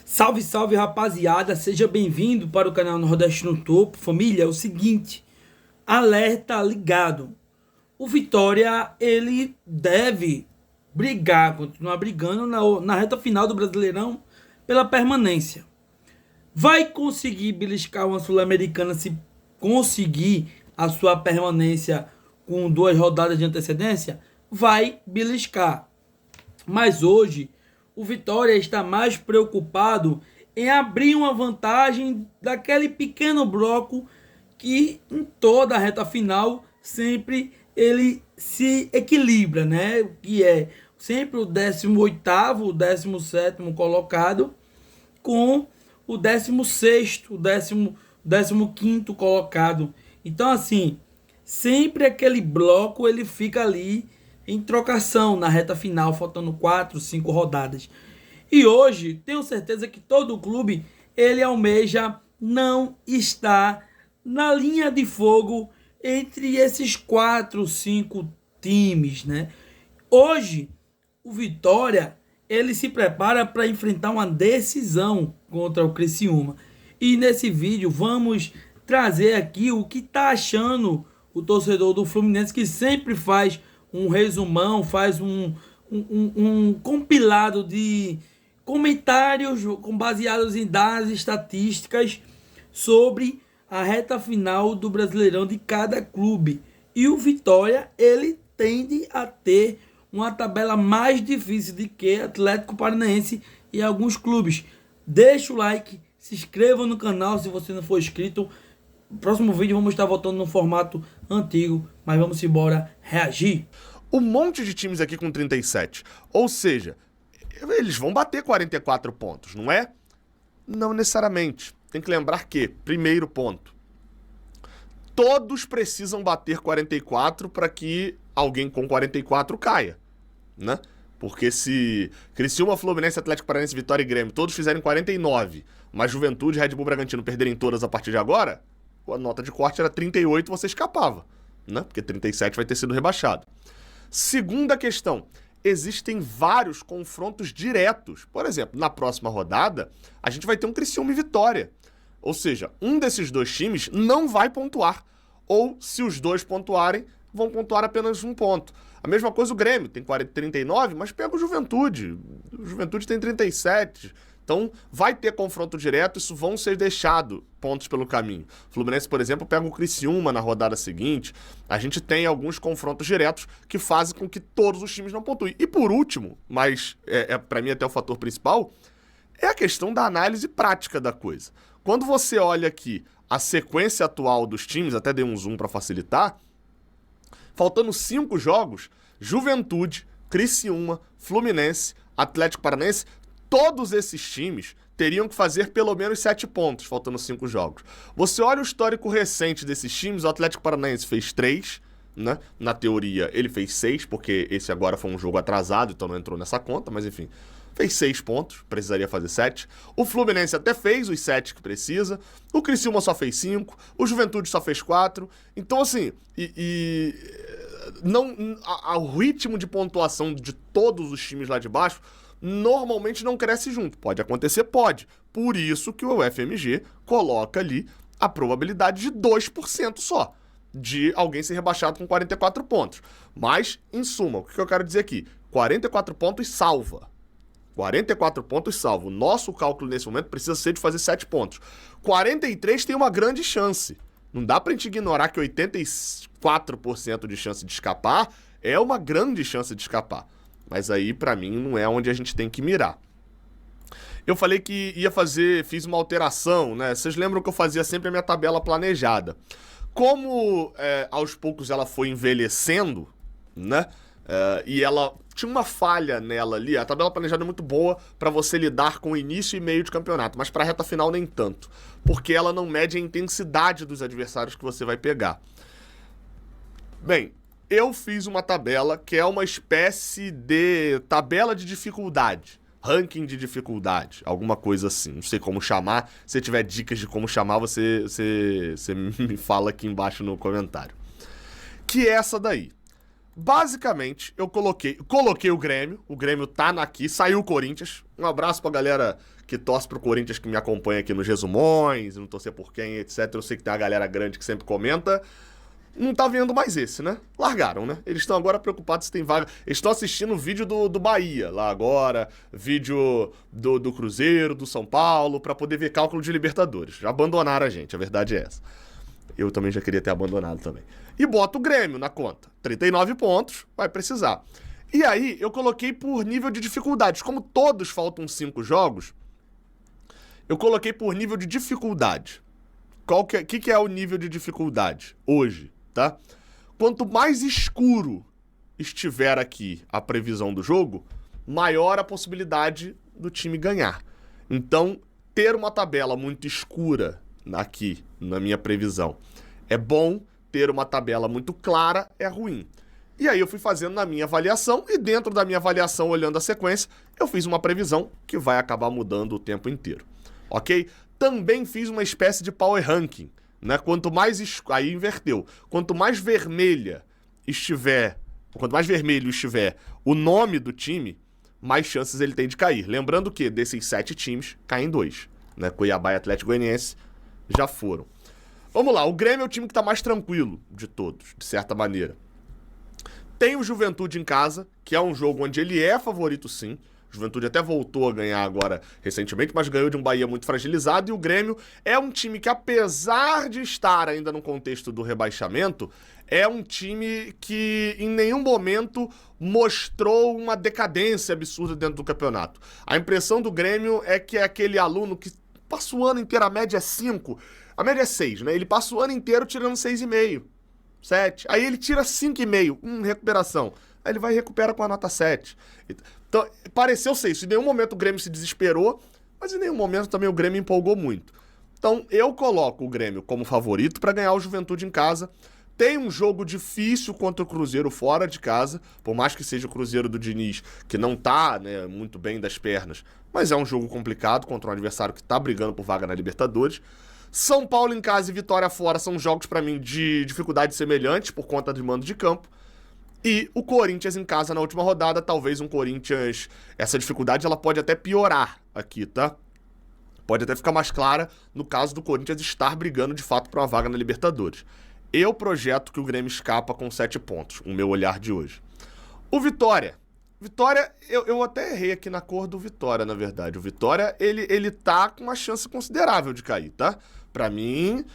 Salve, salve, rapaziada, seja bem-vindo para o canal Nordeste no Topo. Família, é o seguinte, alerta ligado. O Vitória, ele deve brigar, continuar brigando na reta final do Brasileirão pela permanência. Vai conseguir beliscar uma Sul-Americana se conseguir a sua permanência com 2 rodadas de antecedência? Vai beliscar. Mas hoje o Vitória está mais preocupado em abrir uma vantagem daquele pequeno bloco que em toda a reta final sempre ele se equilibra, né? Que é sempre o 18º, o 17º colocado com o 16º, o 15º colocado. Então assim, sempre aquele bloco ele fica ali em trocação na reta final, faltando 4, 5 rodadas. E hoje, tenho certeza que todo o clube, ele almeja não estar na linha de fogo entre esses 4, 5 times, né? Hoje, o Vitória, ele se prepara para enfrentar uma decisão contra o Criciúma. E nesse vídeo vamos trazer aqui o que está achando o torcedor do Fluminense, que sempre faz um resumão, faz um compilado de comentários baseados em dados estatísticas sobre a reta final do Brasileirão de cada clube. E o Vitória, ele tende a ter uma tabela mais difícil do que Atlético Paranaense e alguns clubes. Deixa o like, se inscreva no canal se você não for inscrito. No próximo vídeo vamos estar voltando no formato antigo, mas vamos embora reagir. Um monte de times aqui com 37. Ou seja, eles vão bater 44 pontos, não é? Não necessariamente. Tem que lembrar que, primeiro ponto, todos precisam bater 44 para que alguém com 44 caia, né? Porque se Criciúma, Fluminense, Atlético Paranaense, Vitória e Grêmio todos fizerem 49, mas Juventude e Red Bull Bragantino perderem todas a partir de agora, a nota de corte era 38, você escapava, né? Porque 37 vai ter sido rebaixado. Segunda questão, existem vários confrontos diretos. Por exemplo, na próxima rodada, a gente vai ter um Criciúma e Vitória. Ou seja, um desses dois times não vai pontuar. Ou, se os dois pontuarem, vão pontuar apenas um ponto. A mesma coisa o Grêmio, tem 39, mas pega o Juventude. O Juventude tem 37. Então, vai ter confronto direto, isso vão ser deixados pontos pelo caminho. O Fluminense, por exemplo, pega o Criciúma na rodada seguinte. A gente tem alguns confrontos diretos que fazem com que todos os times não pontuem. E por último, mas para mim até o fator principal, é a questão da análise prática da coisa. Quando você olha aqui a sequência atual dos times, até dei um zoom para facilitar, faltando 5 jogos, Juventude, Criciúma, Fluminense, Atlético Paranaense, todos esses times teriam que fazer pelo menos 7 pontos, faltando 5 jogos. Você olha o histórico recente desses times, o Atlético Paranaense fez 3, né? Na teoria ele fez 6, porque esse agora foi um jogo atrasado, então não entrou nessa conta, mas enfim, fez 6 pontos, precisaria fazer 7. O Fluminense até fez os 7 que precisa, o Criciúma só fez 5, o Juventude só fez 4, então assim, o ritmo de pontuação de todos os times lá de baixo normalmente não cresce junto. Pode acontecer? Pode. Por isso que o UFMG coloca ali a probabilidade de 2% só de alguém ser rebaixado com 44 pontos. Mas, em suma, o que eu quero dizer aqui? 44 pontos salva. 44 pontos salva. O nosso cálculo nesse momento precisa ser de fazer 7 pontos. 43 tem uma grande chance. Não dá pra gente ignorar que 84% de chance de escapar é uma grande chance de escapar. Mas aí, pra mim, não é onde a gente tem que mirar. Eu falei que fiz uma alteração, né? Vocês lembram que eu fazia sempre a minha tabela planejada. Como aos poucos ela foi envelhecendo, né? E ela tinha uma falha nela ali. A tabela planejada é muito boa pra você lidar com o início e meio de campeonato, mas pra reta final nem tanto. Porque ela não mede a intensidade dos adversários que você vai pegar. Bem, eu fiz uma tabela que é uma espécie de tabela de dificuldade, ranking de dificuldade, alguma coisa assim, não sei como chamar. Se tiver dicas de como chamar, você me fala aqui embaixo no comentário. Que é essa daí. Basicamente, eu coloquei o Grêmio tá aqui, saiu o Corinthians. Um abraço pra galera que torce pro Corinthians, que me acompanha aqui nos resumões, não torcer por quem, etc. Eu sei que tem uma galera grande que sempre comenta. Não tá vendo mais esse, né? Largaram, né? Eles estão agora preocupados se tem vaga. Eles estão assistindo o vídeo do Bahia lá agora, vídeo do Cruzeiro, do São Paulo, pra poder ver cálculo de Libertadores. Já abandonaram a gente, a verdade é essa. Eu também já queria ter abandonado também. E bota o Grêmio na conta. 39 pontos, vai precisar. E aí, eu coloquei por nível de dificuldades. Como todos faltam 5 jogos, eu coloquei por nível de dificuldade. Que é o nível de dificuldade hoje, tá? Quanto mais escuro estiver aqui a previsão do jogo, maior a possibilidade do time ganhar. Então, ter uma tabela muito escura aqui, na minha previsão, é bom. Ter uma tabela muito clara é ruim. E aí eu fui fazendo na minha avaliação, e dentro da minha avaliação, olhando a sequência, eu fiz uma previsão que vai acabar mudando o tempo inteiro. Ok? Também fiz uma espécie de power ranking, né? Quanto mais... Aí inverteu. Quanto mais vermelho estiver o nome do time, mais chances ele tem de cair. Lembrando que desses 7 times, caem 2. Né? Cuiabá e Atlético Goianiense já foram. Vamos lá, o Grêmio é o time que tá mais tranquilo de todos, de certa maneira. Tem o Juventude em casa, que é um jogo onde ele é favorito sim. O Juventude até voltou a ganhar agora recentemente, mas ganhou de um Bahia muito fragilizado. E o Grêmio é um time que, apesar de estar ainda no contexto do rebaixamento, é um time que em nenhum momento mostrou uma decadência absurda dentro do campeonato. A impressão do Grêmio é que é aquele aluno que passa o ano inteiro, a média é 5... A média é 6, né? Ele passa o ano inteiro tirando 6,5, 7. Aí ele tira 5,5, recuperação. Aí ele vai e recupera com a nota 7. Então, pareceu ser isso. Em nenhum momento o Grêmio se desesperou, mas em nenhum momento também o Grêmio empolgou muito. Então, eu coloco o Grêmio como favorito para ganhar o Juventude em casa. Tem um jogo difícil contra o Cruzeiro fora de casa, por mais que seja o Cruzeiro do Diniz, que não tá, né, muito bem das pernas, mas é um jogo complicado contra um adversário que tá brigando por vaga na Libertadores. São Paulo em casa e Vitória fora são jogos, pra mim, de dificuldade semelhante por conta de mando de campo. E o Corinthians em casa na última rodada, talvez um Corinthians... Essa dificuldade ela pode até piorar aqui, tá? Pode até ficar mais clara no caso do Corinthians estar brigando de fato por uma vaga na Libertadores. Eu projeto que o Grêmio escapa com 7 pontos, o meu olhar de hoje. O Vitória. Vitória, eu até errei aqui na cor do Vitória, na verdade. O Vitória, ele tá com uma chance considerável de cair, tá? Pra mim,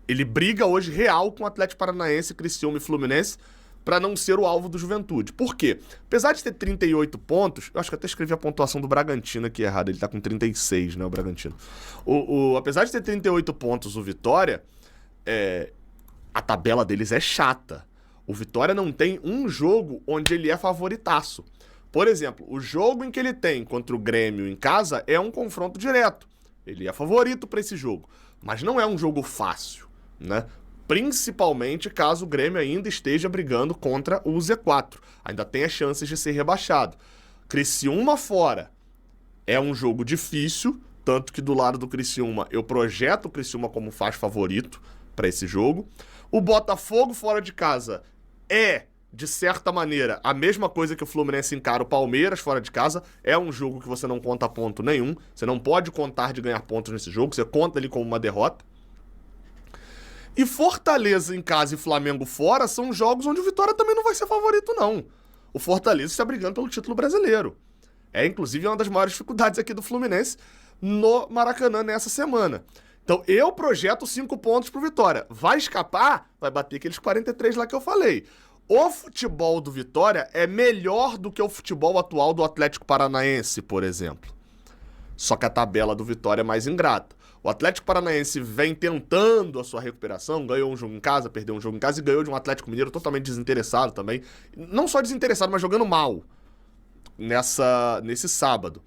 ele briga hoje real com o Atlético Paranaense, Criciúma e Fluminense pra não ser o alvo do Juventude. Por quê? Apesar de ter 38 pontos, eu acho que até escrevi a pontuação do Bragantino aqui errado, ele tá com 36, né, o Bragantino. Apesar de ter 38 pontos o Vitória, a tabela deles é chata. O Vitória não tem um jogo onde ele é favoritaço. Por exemplo, o jogo em que ele tem contra o Grêmio em casa é um confronto direto. Ele é favorito para esse jogo, mas não é um jogo fácil, né? Principalmente caso o Grêmio ainda esteja brigando contra o Z4. Ainda tem as chances de ser rebaixado. Criciúma fora é um jogo difícil, tanto que do lado do Criciúma eu projeto o Criciúma como faz favorito para esse jogo. O Botafogo fora de casa é, de certa maneira, a mesma coisa que o Fluminense encara o Palmeiras fora de casa. É um jogo que você não conta ponto nenhum. Você não pode contar de ganhar pontos nesse jogo. Você conta ele como uma derrota. E Fortaleza em casa e Flamengo fora são jogos onde o Vitória também não vai ser favorito, não. O Fortaleza está brigando pelo título brasileiro. É, inclusive, uma das maiores dificuldades aqui do Fluminense no Maracanã nessa semana. Então, eu projeto 5 pontos pro Vitória. Vai escapar? Vai bater aqueles 43 lá que eu falei. O futebol do Vitória é melhor do que o futebol atual do Atlético Paranaense, por exemplo. Só que a tabela do Vitória é mais ingrata. O Atlético Paranaense vem tentando a sua recuperação, ganhou um jogo em casa, perdeu um jogo em casa e ganhou de um Atlético Mineiro totalmente desinteressado também. Não só desinteressado, mas jogando mal nesse sábado.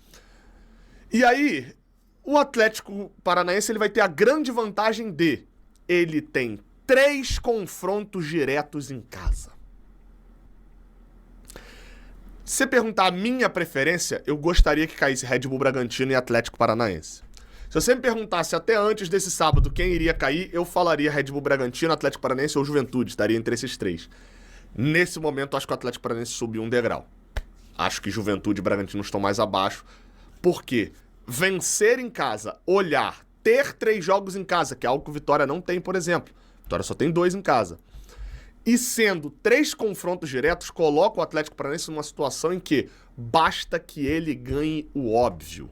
E aí, o Atlético Paranaense ele vai ter a grande vantagem de ele tem 3 confrontos diretos em casa. Se perguntar a minha preferência, eu gostaria que caísse Red Bull Bragantino e Atlético Paranaense. Se você me perguntasse até antes desse sábado quem iria cair, eu falaria Red Bull Bragantino, Atlético Paranaense ou Juventude. Estaria entre esses três. Nesse momento, acho que o Atlético Paranaense subiu um degrau. Acho que Juventude e Bragantino estão mais abaixo. Por quê? Vencer em casa, olhar, ter 3 jogos em casa, que é algo que o Vitória não tem, por exemplo. Vitória só tem 2 em casa. E sendo 3 confrontos diretos, coloca o Atlético Paranaense numa situação em que basta que ele ganhe o óbvio.